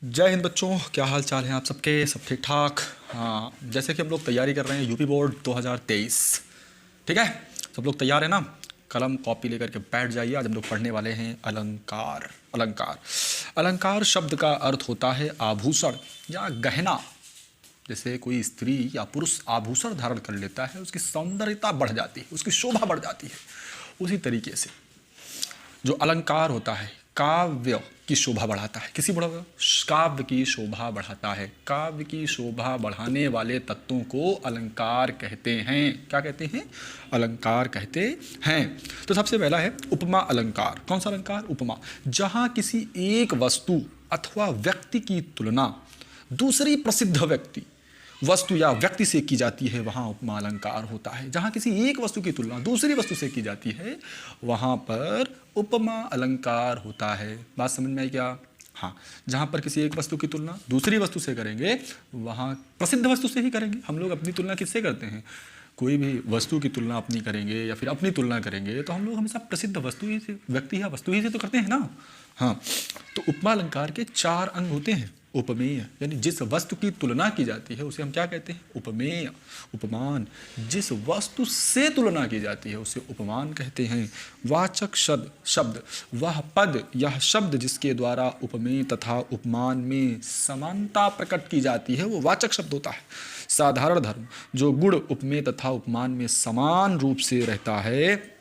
जय हिंद बच्चों, क्या हाल चाल है आप सबके? सब ठीक ठाक? हाँ, जैसे कि हम लोग तैयारी कर रहे हैं यूपी बोर्ड 2023। ठीक है, सब लोग तैयार है ना? कलम कॉपी लेकर के बैठ जाइए। आज हम लोग पढ़ने वाले हैं अलंकार। अलंकार अलंकार शब्द का अर्थ होता है आभूषण या गहना। जैसे कोई स्त्री या पुरुष आभूषण धारण कर लेता है, उसकी सौंदर्यता बढ़ जाती है, उसकी शोभा बढ़ जाती है। उसी तरीके से जो अलंकार होता है काव्य की शोभा बढ़ाता है। काव्य की शोभा बढ़ाता है। काव्य की शोभा बढ़ाने वाले तत्वों को अलंकार कहते हैं। क्या कहते हैं? अलंकार कहते हैं। तो सबसे पहला है उपमा अलंकार। कौन सा अलंकार? उपमा। जहां किसी एक वस्तु अथवा व्यक्ति की तुलना दूसरी प्रसिद्ध वस्तु या व्यक्ति से की जाती है, वहां उपमा अलंकार होता है। जहां किसी एक वस्तु की तुलना दूसरी वस्तु से की जाती है, वहां पर उपमा अलंकार होता है। बात समझ में आई क्या? हाँ, जहां पर किसी एक वस्तु की तुलना दूसरी वस्तु से करेंगे, वहां प्रसिद्ध वस्तु से ही करेंगे। हम लोग अपनी तुलना किससे करते हैं? कोई भी वस्तु की तुलना अपनी करेंगे या फिर अपनी तुलना करेंगे तो हम लोग हमेशा प्रसिद्ध वस्तु ही से, व्यक्ति या वस्तु ही से तो करते हैं ना। हाँ, तो उपमा अलंकार के 4 अंग होते हैं। उपमेय यानी जिस वस्तु की तुलना की जाती है उसे हम क्या कहते हैं? उपमेय। उपमान, जिस वस्तु से तुलना की जाती है उसे उपमान कहते हैं। वाचक शब्द वह पद यह शब्द जिसके द्वारा उपमेय तथा उपमान में समानता प्रकट की जाती है, वो वाचक शब्द होता है। साधारण धर्म, जो गुण उपमेय तथा उपमान में समान रूप से रहता है,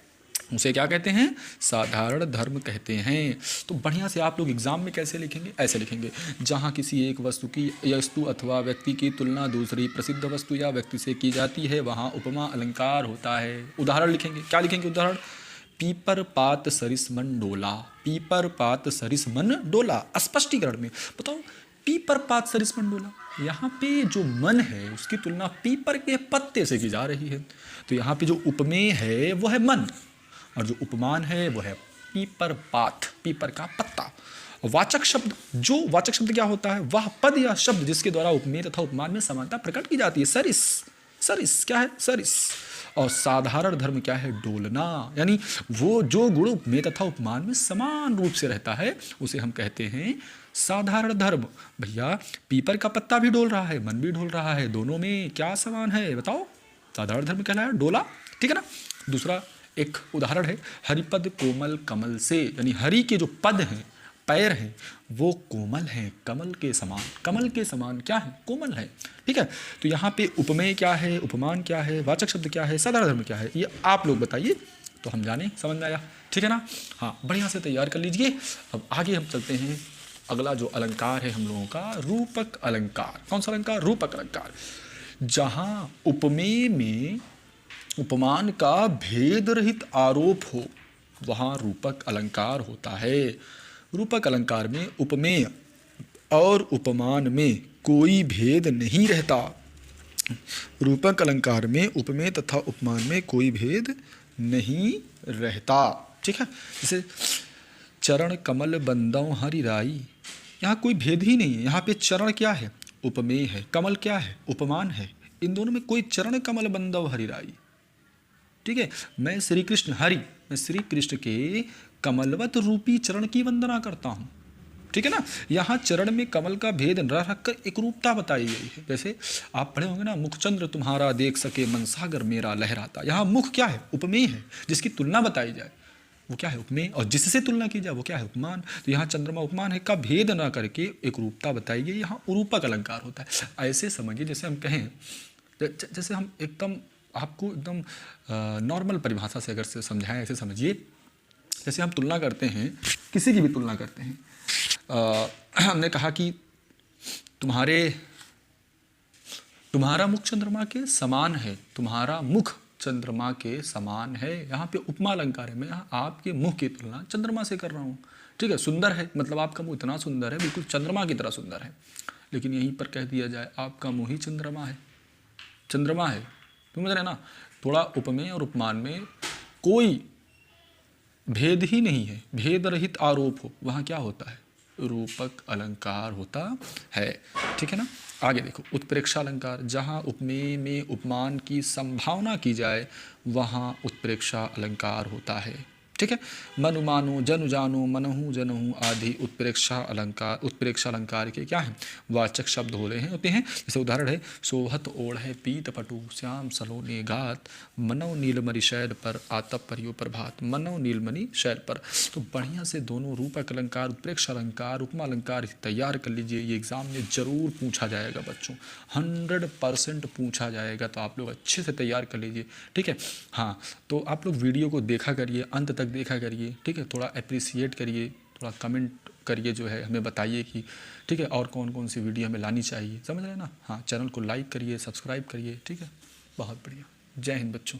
उसे क्या कहते हैं? साधारण धर्म कहते हैं। तो बढ़िया से आप लोग एग्जाम में कैसे लिखेंगे? ऐसे लिखेंगे, जहां किसी एक वस्तु अथवा व्यक्ति की तुलना दूसरी प्रसिद्ध वस्तु या व्यक्ति से की जाती है, वहां उपमा अलंकार होता है। उदाहरण लिखेंगे। क्या लिखेंगे उदाहरण? पीपर पात सरिस मन डोला। पीपर पात सरिस मन डोला। स्पष्टीकरण में बताओ, पीपर पात सरिस मन डोला, यहाँ पे जो मन है उसकी तुलना पीपर के पत्ते से की जा रही है। तो यहाँ पे जो उपमेय है वो है मन, और जो उपमान है वो है पीपर पात, पीपर का पत्ता। वाचक शब्द क्या होता है? वह पद या शब्द जिसके द्वारा उपमेय तथा उपमान में समानता प्रकट की जाती है। सरिस, सरिस क्या है? सरिस। और साधारण धर्म क्या है? डोलना, यानी वो जो गुण उपमेय तथा उपमान में समान रूप से रहता है उसे हम कहते हैं साधारण धर्म। भैया, पीपर का पत्ता भी डोल रहा है, मन भी डोल रहा है, दोनों में क्या समान है बताओ? साधारण धर्म कहलाया डोला। ठीक है ना? दूसरा एक उदाहरण है, हरिपद कोमल कमल से, यानी हरि के जो पद हैं, पैर हैं, वो कोमल हैं, कमल के समान। कमल के समान क्या है? कोमल है। ठीक है, तो यहाँ पे उपमेय क्या है, उपमान क्या है, वाचक शब्द क्या है, साधारण धर्म क्या है, ये आप लोग बताइए तो हम जाने। समझ में आया? ठीक है ना? हाँ, बढ़िया से तैयार कर लीजिए। अब आगे हम चलते हैं। अगला जो अलंकार है हम लोगों का, रूपक अलंकार। कौन सा अलंकार? रूपक अलंकार। जहाँ उपमेय में उपमान का भेद रहित आरोप हो, वहाँ रूपक अलंकार होता है। रूपक अलंकार में उपमेय और उपमान में कोई भेद नहीं रहता। रूपक अलंकार में उपमेय तथा उपमान में कोई भेद नहीं रहता। ठीक है, जैसे चरण कमल बंदौ हरि राई, यहाँ कोई भेद ही नहीं है। यहाँ पे चरण क्या है? उपमेय है। कमल क्या है? उपमान है। इन दोनों में कोई चरण कमल बंदौ हरि राई। ठीक है, मैं श्री कृष्ण के कमलवत रूपी चरण की वंदना करता हूँ। ठीक है ना? यहाँ चरण में कमल का भेद न रखकर एक रूपता बताई गई है। जैसे आप पढ़े होंगे ना, मुखचंद्र तुम्हारा देख सके मन सागर मेरा लहराता। यहाँ मुख क्या है? उपमेय है। जिसकी तुलना बताई जाए वो क्या है? उपमेय। और जिससे तुलना की जाए वो क्या है? उपमान। तो यहाँ चंद्रमा उपमान है का भेद न करके एक रूपता बताई गई, यहाँ रूपक अलंकार होता है। ऐसे समझिए, जैसे हम कहें, जैसे हम एकदम आपको एकदम नॉर्मल परिभाषा से अगर से समझाएं, ऐसे समझिए, जैसे हम तुलना करते हैं, किसी की भी तुलना करते हैं। हमने कहा कि तुम्हारा मुख चंद्रमा के समान है, तुम्हारा मुख चंद्रमा के समान है। यहाँ पे उपमा अलंकार है। मैं यहाँ आपके मुख की तुलना चंद्रमा से कर रहा हूँ। ठीक है, सुंदर है, मतलब आपका मुँह इतना सुंदर है, बिल्कुल चंद्रमा की तरह सुंदर है। लेकिन यहीं पर कह दिया जाए आपका मुँह ही चंद्रमा है। समझ रहे ना? थोड़ा उपमेय और उपमान में कोई भेद ही नहीं है, भेद रहित आरोप हो, वहाँ क्या होता है? रूपक अलंकार होता है। ठीक है ना? आगे देखो, उत्प्रेक्षा अलंकार। जहाँ उपमेय में उपमान की संभावना की जाए, वहाँ उत्प्रेक्षा अलंकार होता है। ठीक है। मनु मानो जनु जानो मनहु जनहु आदि उत्प्रेक्षा अलंकार के क्या है वाचक शब्द होते हैं। जैसे उदाहरण है सोहत ओढ़ है पीत पटु श्याम सलोने गात मनव नीलमणि शैल पर आतप परियो प्रभात मनव नीलमणि शैल पर। तो बढ़िया से दोनों रूपक अलंकार उत्प्रेक्षा अलंकार उपमा अलंकार तैयार कर लीजिए। ये एग्जाम में ज़रूर पूछा जाएगा बच्चों, 100% पूछा जाएगा। तो आप लोग अच्छे से तैयार कर लीजिए, ठीक है। हाँ, तो आप लोग वीडियो को देखा करिए, अंत तक देखा करिए, ठीक है। थोड़ा अप्रिसिएट करिए, थोड़ा कमेंट करिए, जो है हमें बताइए कि ठीक है और कौन कौन सी वीडियो हमें लानी चाहिए, समझ रहे हैं ना। हाँ, चैनल को लाइक करिए, सब्सक्राइब करिए, ठीक है। बहुत बढ़िया। जय हिंद बच्चों।